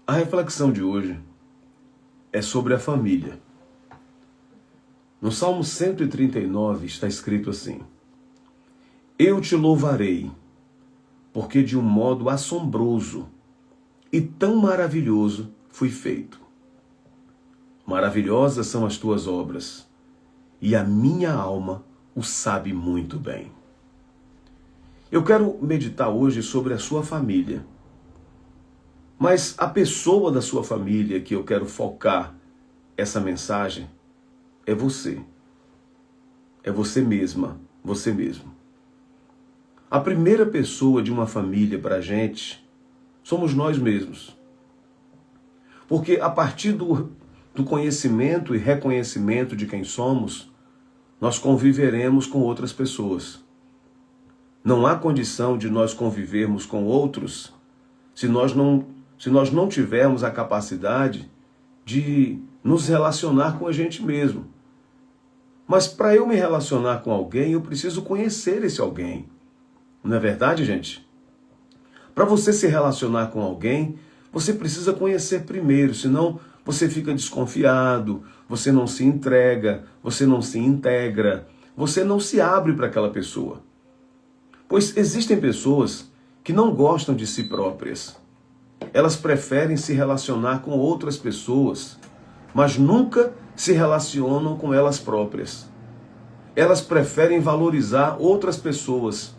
A reflexão de hoje é sobre a família. No Salmo 139 está escrito assim: Eu te louvarei, porque de um modo assombroso e tão maravilhoso fui feito. Maravilhosas são as tuas obras, e a minha alma o sabe muito bem. Eu quero meditar hoje sobre a sua família. Mas a pessoa da sua família que eu quero focar essa mensagem é você. É você mesma, você mesmo. A primeira pessoa de uma família para a gente somos nós mesmos. Porque a partir do conhecimento e reconhecimento de quem somos, nós conviveremos com outras pessoas. Não há condição de nós convivermos com outros se nós não tivermos a capacidade de nos relacionar com a gente mesmo. Mas para eu me relacionar com alguém, eu preciso conhecer esse alguém. Não é verdade, gente? Para você se relacionar com alguém, você precisa conhecer primeiro, senão você fica desconfiado, você não se entrega, você não se integra, você não se abre para aquela pessoa. Pois existem pessoas que não gostam de si próprias. Elas preferem se relacionar com outras pessoas, mas nunca se relacionam com elas próprias. Elas preferem valorizar outras pessoas,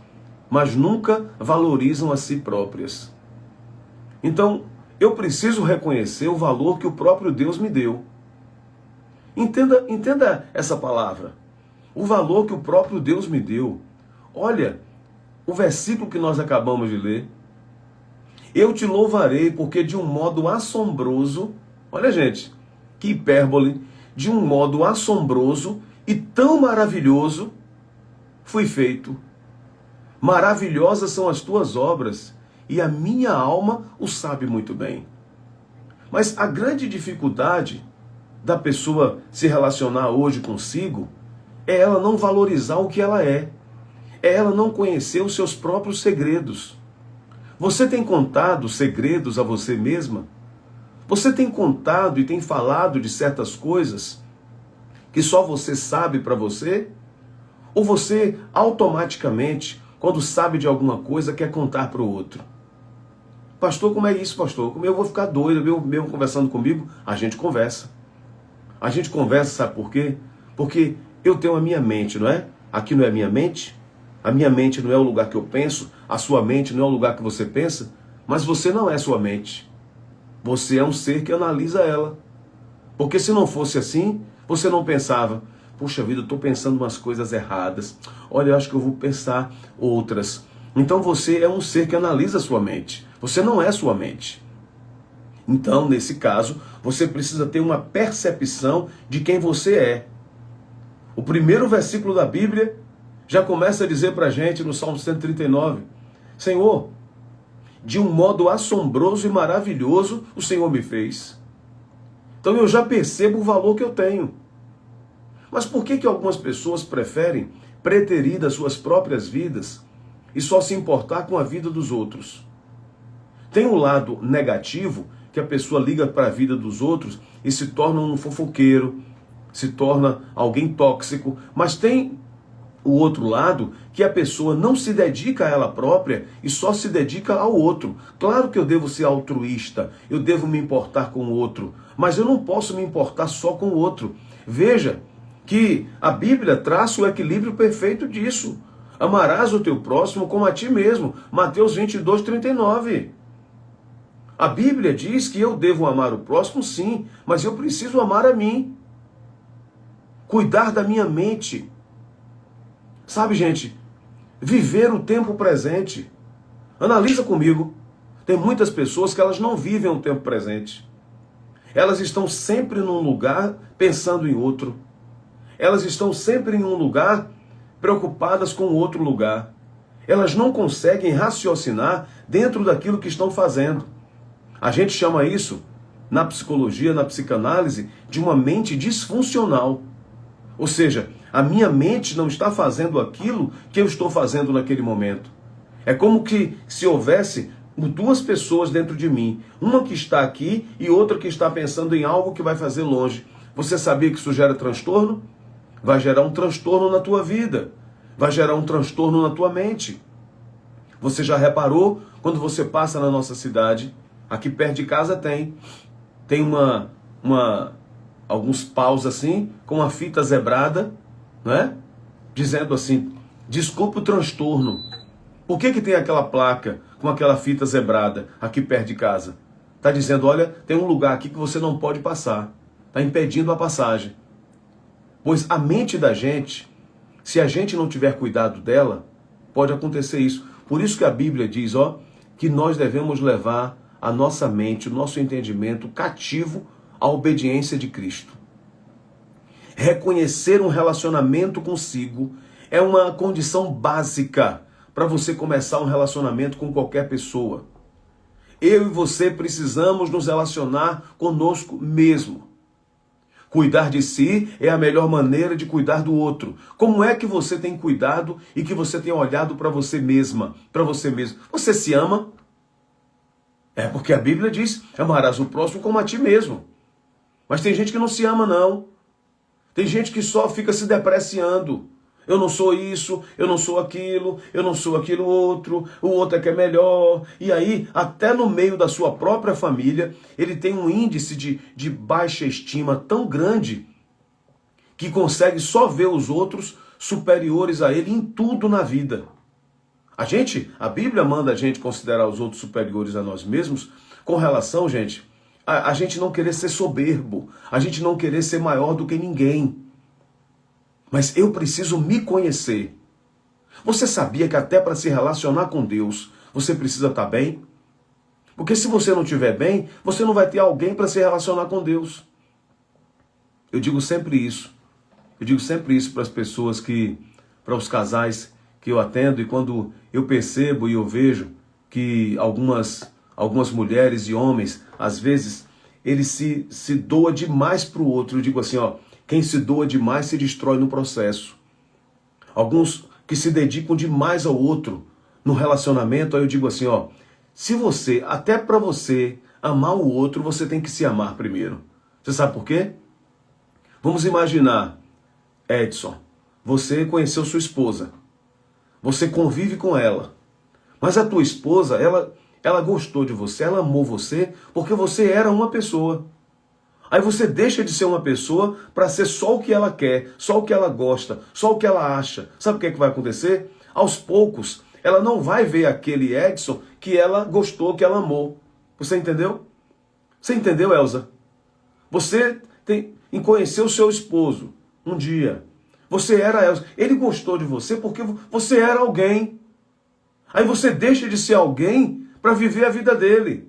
mas nunca valorizam a si próprias. Então, eu preciso reconhecer o valor que o próprio Deus me deu. Entenda essa palavra. O valor que o próprio Deus me deu. Olha, o versículo que nós acabamos de ler. Eu te louvarei porque de um modo assombroso, olha gente, que hipérbole, de um modo assombroso e tão maravilhoso fui feito. Maravilhosas são as tuas obras e a minha alma o sabe muito bem. Mas a grande dificuldade da pessoa se relacionar hoje consigo é ela não valorizar o que ela é ela não conhecer os seus próprios segredos. Você tem contado segredos a você mesma? Você tem contado e tem falado de certas coisas que só você sabe para você? Ou você automaticamente, quando sabe de alguma coisa, quer contar para o outro? Pastor, como é isso, pastor? Como eu vou ficar doido, eu mesmo conversando comigo? A gente conversa. A gente conversa, sabe por quê? Porque eu tenho a minha mente, não é? Aqui não é a minha mente? A minha mente não é o lugar que eu penso, a sua mente não é o lugar que você pensa, mas você não é sua mente. Você é um ser que analisa ela. Porque se não fosse assim, você não pensava, puxa vida, eu estou pensando umas coisas erradas. Olha, eu acho que eu vou pensar outras. Então você é um ser que analisa a sua mente. Você não é sua mente. Então, nesse caso, você precisa ter uma percepção de quem você é. O primeiro versículo da Bíblia já começa a dizer para a gente no Salmo 139, Senhor, de um modo assombroso e maravilhoso o Senhor me fez. Então eu já percebo o valor que eu tenho. Mas por que algumas pessoas preferem preterir das suas próprias vidas e só se importar com a vida dos outros? Tem um lado negativo, que a pessoa liga para a vida dos outros e se torna um fofoqueiro, se torna alguém tóxico, mas tem o outro lado, que a pessoa não se dedica a ela própria e só se dedica ao outro. Claro que eu devo ser altruísta, eu devo me importar com o outro, mas eu não posso me importar só com o outro. Veja que a Bíblia traça o equilíbrio perfeito disso. Amarás o teu próximo como a ti mesmo. Mateus 22, 39. A Bíblia diz que eu devo amar o próximo, sim, mas eu preciso amar a mim. Cuidar da minha mente. Sabe, gente, viver o tempo presente. Analisa comigo. Tem muitas pessoas que elas não vivem o tempo presente. Elas estão sempre num lugar pensando em outro. Elas estão sempre em um lugar preocupadas com outro lugar. Elas não conseguem raciocinar dentro daquilo que estão fazendo. A gente chama isso, na psicologia, na psicanálise, de uma mente disfuncional. Ou seja, a minha mente não está fazendo aquilo que eu estou fazendo naquele momento. É como que se houvesse duas pessoas dentro de mim, uma que está aqui e outra que está pensando em algo que vai fazer longe. Você sabia que isso gera transtorno? Vai gerar um transtorno na tua vida, vai gerar um transtorno na tua mente. Você já reparou quando você passa na nossa cidade? Aqui perto de casa tem alguns paus assim, com uma fita zebrada, né? Dizendo assim, desculpa o transtorno. Por que tem aquela placa com aquela fita zebrada aqui perto de casa? Está dizendo, olha, tem um lugar aqui que você não pode passar. Está impedindo a passagem. Pois a mente da gente, se a gente não tiver cuidado dela, pode acontecer isso. Por isso que a Bíblia diz, que nós devemos levar a nossa mente, o nosso entendimento cativo à obediência de Cristo. Reconhecer um relacionamento consigo é uma condição básica para você começar um relacionamento com qualquer pessoa. Eu e você precisamos nos relacionar conosco mesmo. Cuidar de si é a melhor maneira de cuidar do outro. Como é que você tem cuidado e que você tem olhado para você mesma, para você mesmo? Você se ama? É porque a Bíblia diz, amarás o próximo como a ti mesmo. Mas tem gente que não se ama, não. Tem gente que só fica se depreciando. Eu não sou isso, eu não sou aquilo, eu não sou aquilo outro, o outro é que é melhor. E aí, até no meio da sua própria família, ele tem um índice de baixa estima tão grande que consegue só ver os outros superiores a ele em tudo na vida. A Bíblia manda a gente considerar os outros superiores a nós mesmos com relação, gente, a gente não querer ser soberbo, a gente não querer ser maior do que ninguém. Mas eu preciso me conhecer. Você sabia que até para se relacionar com Deus, você precisa estar bem? Porque se você não estiver bem, você não vai ter alguém para se relacionar com Deus. Eu digo sempre isso. Eu digo sempre isso para as pessoas para os casais que eu atendo, e quando eu percebo e eu vejo que algumas mulheres e homens, às vezes, eles se doam demais para o outro. Eu digo assim, quem se doa demais se destrói no processo. Alguns que se dedicam demais ao outro no relacionamento, aí eu digo assim, até para você amar o outro, você tem que se amar primeiro. Você sabe por quê? Vamos imaginar, Edson, você conheceu sua esposa, você convive com ela, mas a tua esposa, ela gostou de você, ela amou você, porque você era uma pessoa. Aí você deixa de ser uma pessoa para ser só o que ela quer, só o que ela gosta, só o que ela acha. Sabe o que vai acontecer? Aos poucos, ela não vai ver aquele Edson que ela gostou, que ela amou. Você entendeu? Você entendeu, Elza? Você conheceu o seu esposo um dia. Você era Elza. Ele gostou de você porque você era alguém. Aí você deixa de ser alguém para viver a vida dele.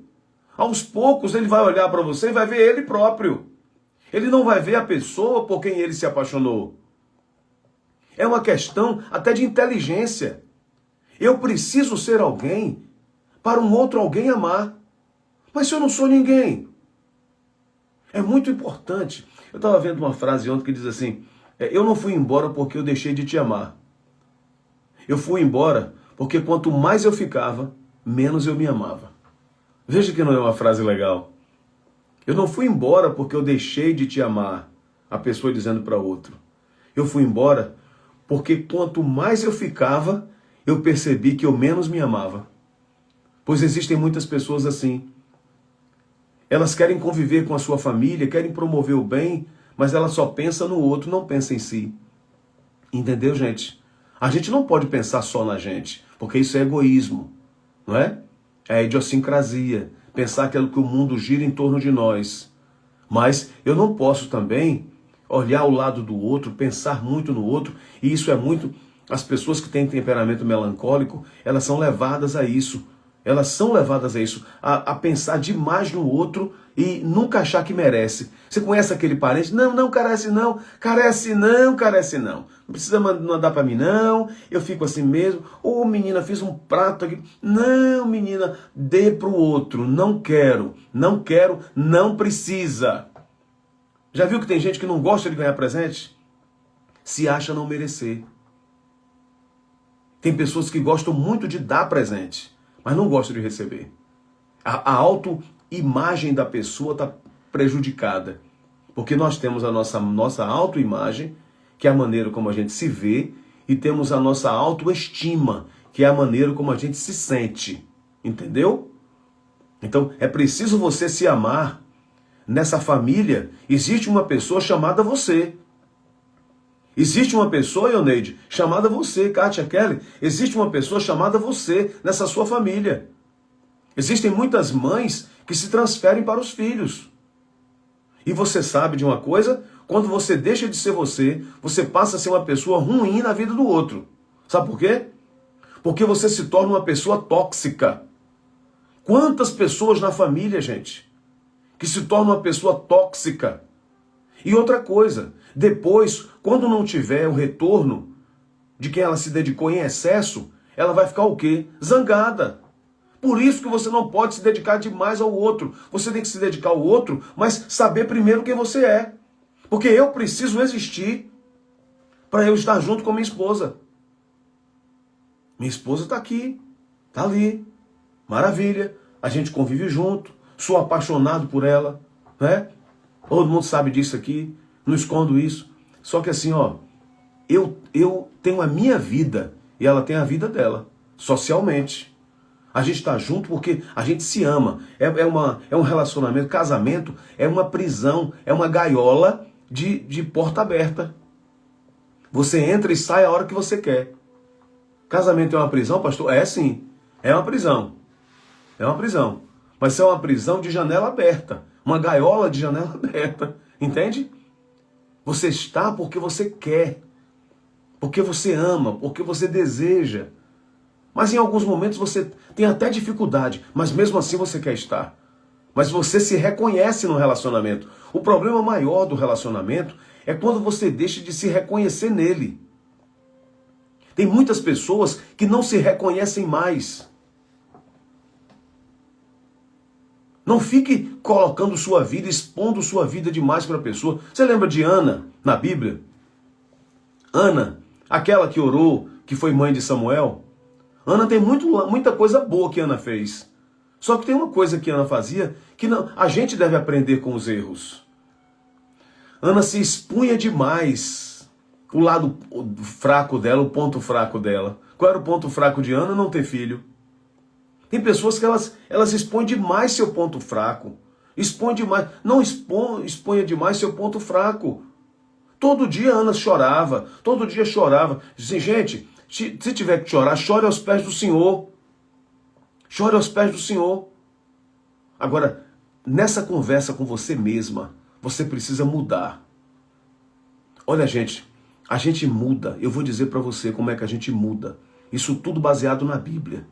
Aos poucos ele vai olhar para você e vai ver ele próprio. Ele não vai ver a pessoa por quem ele se apaixonou. É uma questão até de inteligência. Eu preciso ser alguém para um outro alguém amar. Mas se eu não sou ninguém? É muito importante. Eu estava vendo uma frase ontem que diz assim, eu não fui embora porque eu deixei de te amar. Eu fui embora porque quanto mais eu ficava, menos eu me amava. Veja que não é uma frase legal. Eu não fui embora porque eu deixei de te amar, a pessoa dizendo para outro. Eu fui embora porque quanto mais eu ficava, eu percebi que eu menos me amava. Pois existem muitas pessoas assim. Elas querem conviver com a sua família, querem promover o bem, mas ela só pensa no outro, não pensa em si. Entendeu, gente? A gente não pode pensar só na gente, porque isso é egoísmo, não é? É idiosincrasia, pensar que o mundo gira em torno de nós. Mas eu não posso também olhar ao lado do outro, pensar muito no outro, e isso é muito... As pessoas que têm temperamento melancólico, elas são levadas a isso. Elas são levadas a isso, a pensar demais no outro e nunca achar que merece. Você conhece aquele parente? Não carece não, carece não, carece não. Não precisa mandar para mim não, eu fico assim mesmo. Ô menina, fiz um prato aqui. Não menina, dê para o outro, não quero, não precisa. Já viu que tem gente que não gosta de ganhar presente? Se acha não merecer. Tem pessoas que gostam muito de dar presente, mas não gostam de receber. A autoimagem da pessoa está prejudicada. Porque nós temos a nossa autoimagem, que é a maneira como a gente se vê, e temos a nossa autoestima, que é a maneira como a gente se sente. Entendeu? Então, é preciso você se amar. Nessa família, existe uma pessoa chamada você. Existe uma pessoa, Ioneide, chamada você, Kátia Kelly. Existe uma pessoa chamada você nessa sua família. Existem muitas mães que se transferem para os filhos. E você sabe de uma coisa? Quando você deixa de ser você, você passa a ser uma pessoa ruim na vida do outro. Sabe por quê? Porque você se torna uma pessoa tóxica. Quantas pessoas na família, gente, que se tornam uma pessoa tóxica? E outra coisa, depois, quando não tiver o retorno de quem ela se dedicou em excesso, ela vai ficar o quê? Zangada. Por isso que você não pode se dedicar demais ao outro. Você tem que se dedicar ao outro, mas saber primeiro quem você é. Porque eu preciso existir para eu estar junto com minha esposa. Minha esposa está aqui, está ali. Maravilha. A gente convive junto. Sou apaixonado por ela, né? Todo mundo sabe disso aqui. Não escondo isso. Só que assim, ó, eu tenho a minha vida e ela tem a vida dela, socialmente. A gente está junto porque a gente se ama. É um relacionamento, casamento é uma prisão, é uma gaiola de porta aberta. Você entra e sai a hora que você quer. Casamento é uma prisão, pastor? É sim, é uma prisão. É uma prisão. Mas é uma prisão de janela aberta. Uma gaiola de janela aberta. Entende? Você está porque você quer. Porque você ama, porque você deseja. Mas em alguns momentos você tem até dificuldade, mas mesmo assim você quer estar. Mas você se reconhece no relacionamento. O problema maior do relacionamento é quando você deixa de se reconhecer nele. Tem muitas pessoas que não se reconhecem mais. Não fique colocando sua vida, expondo sua vida demais para a pessoa. Você lembra de Ana, na Bíblia? Ana, aquela que orou, que foi mãe de Samuel. Ana tem muita coisa boa que Ana fez. Só que tem uma coisa que Ana fazia que não, a gente deve aprender com os erros. Ana se expunha demais. O lado fraco dela, o ponto fraco dela. Qual era o ponto fraco de Ana? Não ter filho. Tem pessoas que elas expõem demais seu ponto fraco. Expõe demais. Não exponha demais seu ponto fraco. Todo dia Ana chorava. Todo dia chorava. Dizem, gente, se tiver que chorar, chore aos pés do Senhor. Chore aos pés do Senhor. Agora, nessa conversa com você mesma, você precisa mudar. Olha, gente, a gente muda. Eu vou dizer para você como é que a gente muda. Isso tudo baseado na Bíblia.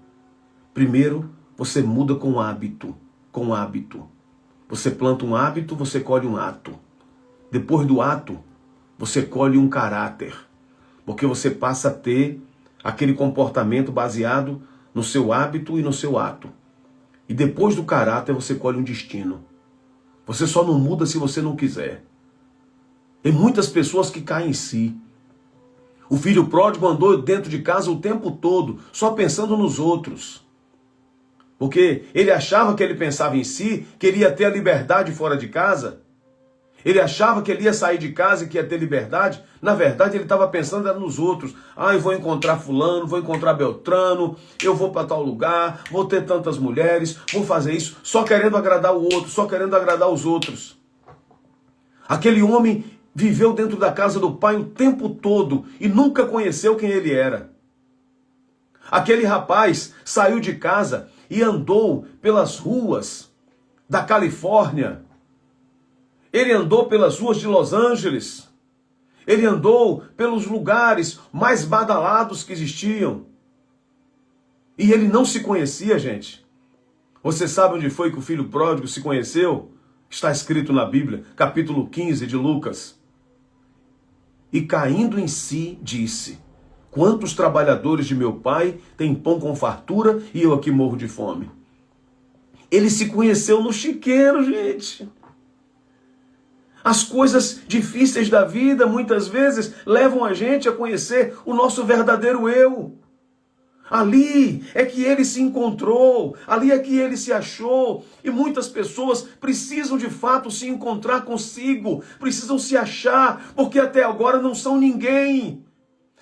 Primeiro, você muda com hábito. Com hábito. Você planta um hábito, você colhe um ato. Depois do ato, você colhe um caráter. Porque você passa a ter aquele comportamento baseado no seu hábito e no seu ato. E depois do caráter, você colhe um destino. Você só não muda se você não quiser. Tem muitas pessoas que caem em si. O filho pródigo andou dentro de casa o tempo todo, só pensando nos outros. Porque ele achava que ele pensava em si, que ele ia ter a liberdade fora de casa. Ele achava que ele ia sair de casa e que ia ter liberdade. Na verdade, ele estava pensando nos outros. Ah, eu vou encontrar fulano, vou encontrar Beltrano, eu vou para tal lugar, vou ter tantas mulheres, vou fazer isso, só querendo agradar o outro, só querendo agradar os outros. Aquele homem viveu dentro da casa do pai o tempo todo e nunca conheceu quem ele era. Aquele rapaz saiu de casa e andou pelas ruas da Califórnia. Ele andou pelas ruas de Los Angeles. Ele andou pelos lugares mais badalados que existiam. E ele não se conhecia, gente. Você sabe onde foi que o filho pródigo se conheceu? Está escrito na Bíblia, capítulo 15 de Lucas. E caindo em si, disse: quantos trabalhadores de meu pai têm pão com fartura e eu aqui morro de fome? Ele se conheceu no chiqueiro, gente. As coisas difíceis da vida, muitas vezes, levam a gente a conhecer o nosso verdadeiro eu. Ali é que ele se encontrou, ali é que ele se achou. E muitas pessoas precisam de fato se encontrar consigo, precisam se achar, porque até agora não são ninguém.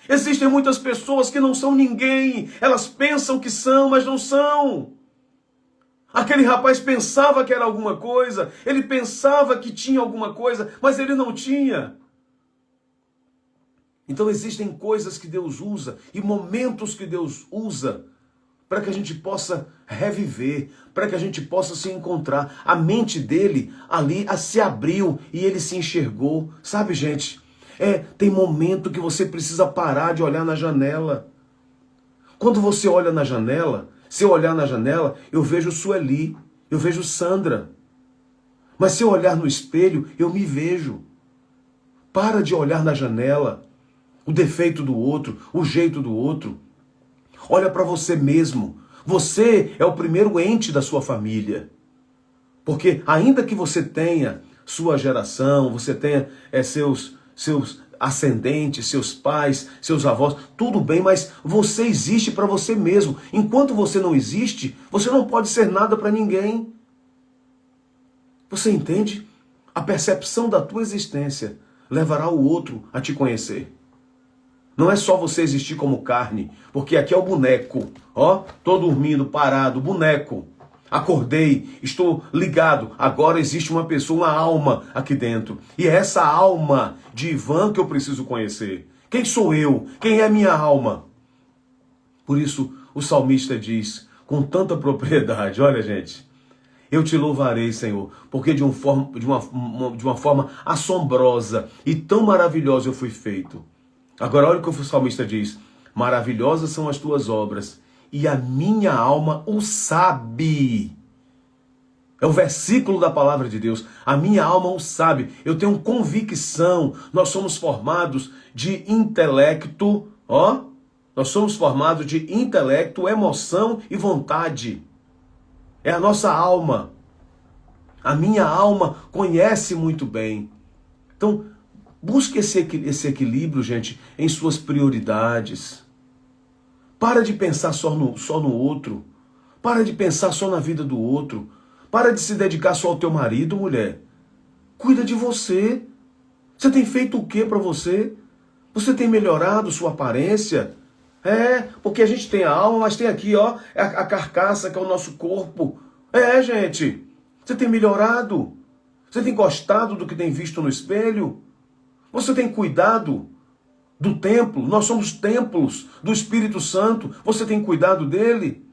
Existem muitas pessoas que não são ninguém, elas pensam que são, mas não são. Aquele rapaz pensava que era alguma coisa, ele pensava que tinha alguma coisa, mas ele não tinha. Então existem coisas que Deus usa e momentos que Deus usa para que a gente possa reviver, para que a gente possa se encontrar. A mente dele ali se abriu e ele se enxergou. Sabe, gente, tem momento que você precisa parar de olhar na janela. Quando você olha na janela, se eu olhar na janela, eu vejo Sueli, eu vejo Sandra. Mas se eu olhar no espelho, eu me vejo. Para de olhar na janela o defeito do outro, o jeito do outro. Olha para você mesmo. Você é o primeiro ente da sua família. Porque ainda que você tenha sua geração, você tenha seus ascendentes, seus pais, seus avós, tudo bem, mas você existe para você mesmo. Enquanto você não existe, você não pode ser nada para ninguém. Você entende? A percepção da tua existência levará o outro a te conhecer. Não é só você existir como carne, porque aqui é o boneco. Ó, tô dormindo, parado, boneco. Acordei, estou ligado. Agora existe uma pessoa, uma alma aqui dentro. E é essa alma de Ivan que eu preciso conhecer. Quem sou eu? Quem é a minha alma? Por isso o salmista diz com tanta propriedade, olha gente, eu te louvarei, Senhor, porque de uma forma assombrosa e tão maravilhosa eu fui feito. Agora olha o que o salmista diz. Maravilhosas são as tuas obras e a minha alma o sabe. É o versículo da palavra de Deus. A minha alma o sabe. Eu tenho convicção. Nós somos formados de intelecto, ó. Nós somos formados de intelecto, emoção e vontade. É a nossa alma. A minha alma conhece muito bem. Então, busque esse equilíbrio, gente, em suas prioridades. Para de pensar só no outro. Para de pensar só na vida do outro. Para de se dedicar só ao teu marido, mulher. Cuida de você. Você tem feito o que para você? Você tem melhorado sua aparência? Porque a gente tem a alma, mas tem aqui, ó, a carcaça que é o nosso corpo. Gente. Você tem melhorado? Você tem gostado do que tem visto no espelho? Você tem cuidado do templo? Nós somos templos do Espírito Santo. Você tem cuidado dele?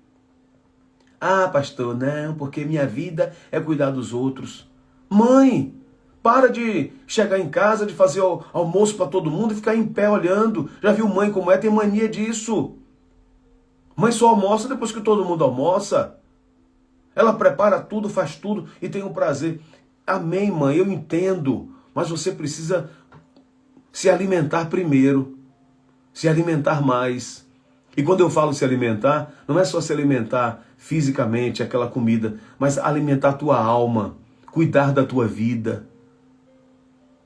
Ah, pastor, não, porque minha vida é cuidar dos outros. Mãe, para de chegar em casa, de fazer almoço para todo mundo e ficar em pé olhando. Já viu mãe como é? Tem mania disso. Mãe só almoça depois que todo mundo almoça. Ela prepara tudo, faz tudo e tem um prazer. Amém, mãe, eu entendo. Mas você precisa se alimentar primeiro. Se alimentar mais. E quando eu falo se alimentar, não é só se alimentar fisicamente, aquela comida, mas alimentar a tua alma, cuidar da tua vida.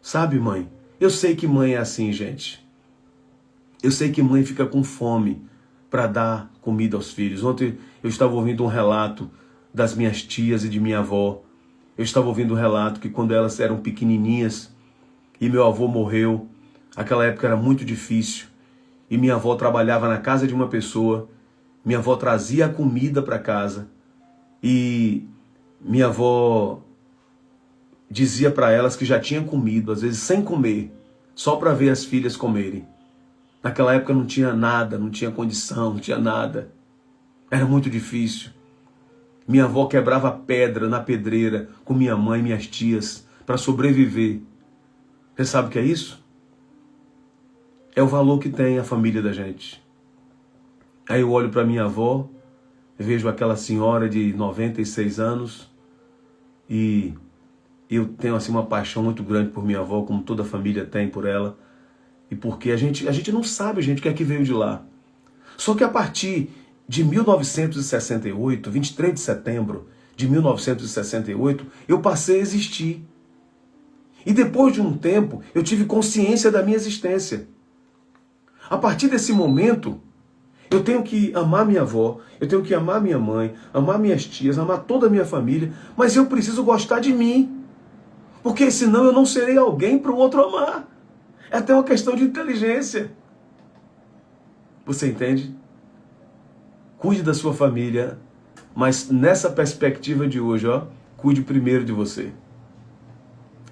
Sabe, mãe? Eu sei que mãe é assim, gente. Eu sei que mãe fica com fome para dar comida aos filhos. Ontem eu estava ouvindo um relato das minhas tias e de minha avó. Eu estava ouvindo um relato que quando elas eram pequenininhas e meu avô morreu, aquela época era muito difícil. E minha avó trabalhava na casa de uma pessoa. Minha avó trazia a comida para casa. E minha avó dizia para elas que já tinha comido, às vezes sem comer, só para ver as filhas comerem. Naquela época não tinha nada, não tinha condição, não tinha nada. Era muito difícil. Minha avó quebrava pedra na pedreira com minha mãe e minhas tias para sobreviver. Você sabe o que é isso? É o valor que tem a família da gente. Aí eu olho para minha avó, vejo aquela senhora de 96 anos e eu tenho assim uma paixão muito grande por minha avó, como toda a família tem por ela. E porque a gente não sabe, gente, o que é que veio de lá. Só que a partir de 1968, 23 de setembro de 1968, eu passei a existir. E depois de um tempo, eu tive consciência da minha existência. A partir desse momento, Eu tenho que amar minha avó, eu tenho que amar minha mãe, amar minhas tias, amar toda a minha família, mas eu preciso gostar de mim, porque senão eu não serei alguém para o outro amar. É até uma questão de inteligência. Você entende? Cuide da sua família, mas nessa perspectiva de hoje, ó, cuide primeiro de você.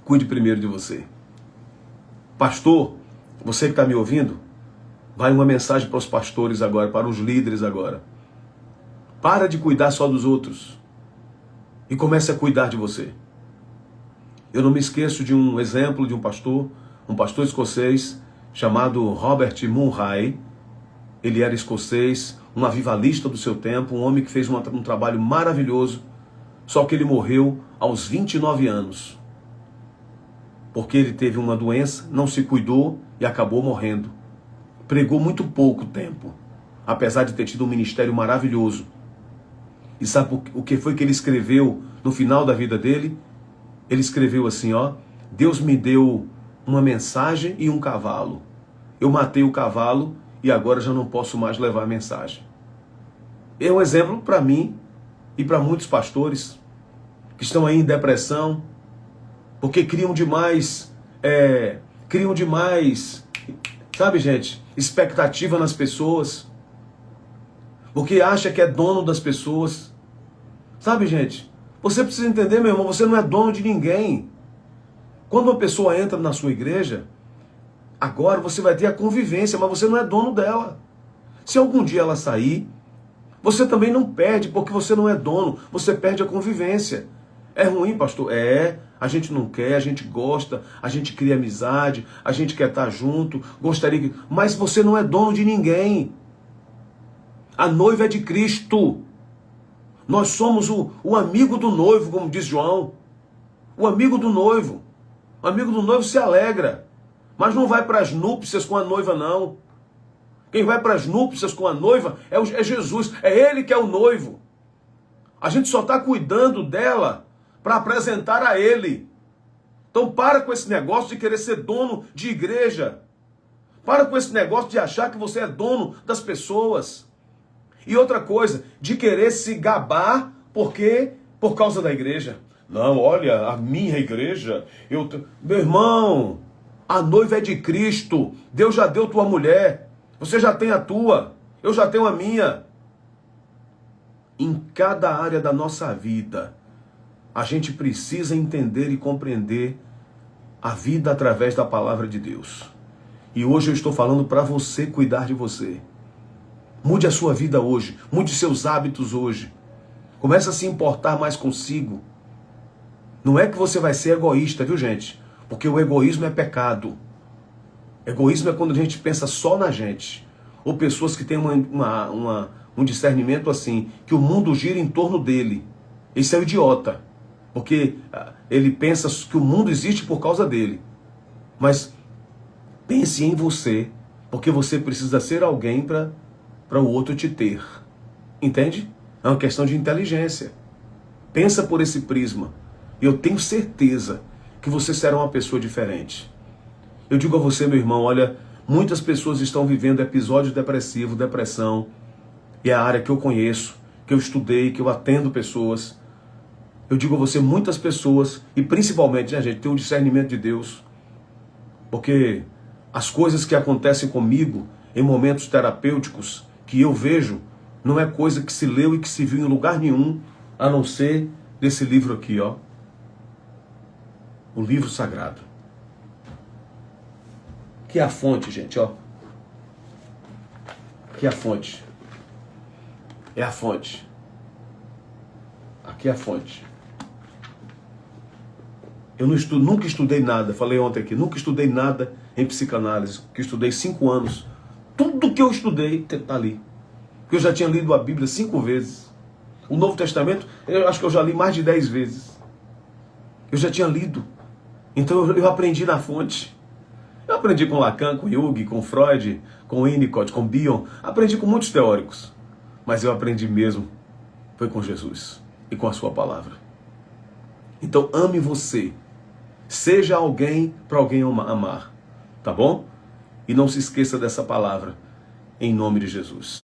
Cuide primeiro de você. Pastor, você que está me ouvindo, vai uma mensagem para os pastores agora, para os líderes agora. Para de cuidar só dos outros e comece a cuidar de você. Eu não me esqueço de um exemplo de um pastor escocês chamado Robert Murray. Ele era escocês, um avivalista do seu tempo, um homem que fez um trabalho maravilhoso, só que ele morreu aos 29 anos. Porque ele teve uma doença, não se cuidou e acabou morrendo. Pregou muito pouco tempo, apesar de ter tido um ministério maravilhoso. E sabe o que foi que ele escreveu no final da vida dele? Ele escreveu assim, ó: Deus me deu uma mensagem e um cavalo. Eu matei o cavalo e agora já não posso mais levar a mensagem. É um exemplo para mim e para muitos pastores que estão aí em depressão, porque criam demais, sabe, gente, expectativa nas pessoas, porque acha que é dono das pessoas. Sabe, gente, você precisa entender, meu irmão, você não é dono de ninguém. Quando uma pessoa entra na sua igreja, agora você vai ter a convivência, mas você não é dono dela. Se algum dia ela sair, você também não perde, porque você não é dono, você perde a convivência. É ruim, pastor? É. A gente não quer, a gente gosta, a gente cria amizade, a gente quer estar junto, gostaria que... Mas você não é dono de ninguém. A noiva é de Cristo. Nós somos o amigo do noivo, como diz João. O amigo do noivo. O amigo do noivo se alegra, mas não vai para as núpcias com a noiva, não. Quem vai para as núpcias com a noiva é Jesus, é Ele que é o noivo. A gente só está cuidando dela para apresentar a Ele. Então para com esse negócio de querer ser dono de igreja. Para com esse negócio de achar que você é dono das pessoas. E outra coisa, de querer se gabar por causa da igreja. Não, olha, a minha igreja, meu irmão, a noiva é de Cristo. Deus já deu tua mulher. Você já tem a tua. Eu já tenho a minha. Em cada área da nossa vida, a gente precisa entender e compreender a vida através da palavra de Deus. E hoje eu estou falando para você cuidar de você. Mude a sua vida hoje. Mude seus hábitos hoje. Comece a se importar mais consigo. Não é que você vai ser egoísta, viu, gente? Porque o egoísmo é pecado. Egoísmo é quando a gente pensa só na gente. Ou pessoas que têm um discernimento assim, que o mundo gira em torno dele. Esse é o idiota. Porque ele pensa que o mundo existe por causa dele. Mas pense em você, porque você precisa ser alguém para o outro te ter. Entende? É uma questão de inteligência. Pensa por esse prisma. Eu tenho certeza que você será uma pessoa diferente. Eu digo a você, meu irmão, olha, muitas pessoas estão vivendo episódios depressivos, depressão, e é a área que eu conheço, que eu estudei, que eu atendo pessoas. Eu digo a você, muitas pessoas, e principalmente, né, gente, tem um discernimento de Deus, porque as coisas que acontecem comigo em momentos terapêuticos que eu vejo, não é coisa que se leu e que se viu em lugar nenhum, a não ser desse livro aqui, ó. O livro sagrado. Que é a fonte, gente, ó. Aqui é a fonte. É a fonte. Aqui é a fonte. Eu nunca estudei nada, falei ontem aqui, nunca estudei nada em psicanálise, que estudei 5 anos. Tudo que eu estudei está ali. Porque eu já tinha lido a Bíblia 5 vezes. O Novo Testamento, eu acho que eu já li mais de 10 vezes. Eu já tinha lido. Então eu aprendi na fonte. Eu aprendi com Lacan, com Jung, com Freud, com Winnicott, com Bion. Aprendi com muitos teóricos. Mas eu aprendi mesmo, foi com Jesus e com a sua palavra. Então ame você. Seja alguém para alguém amar. Tá bom? E não se esqueça dessa palavra. Em nome de Jesus.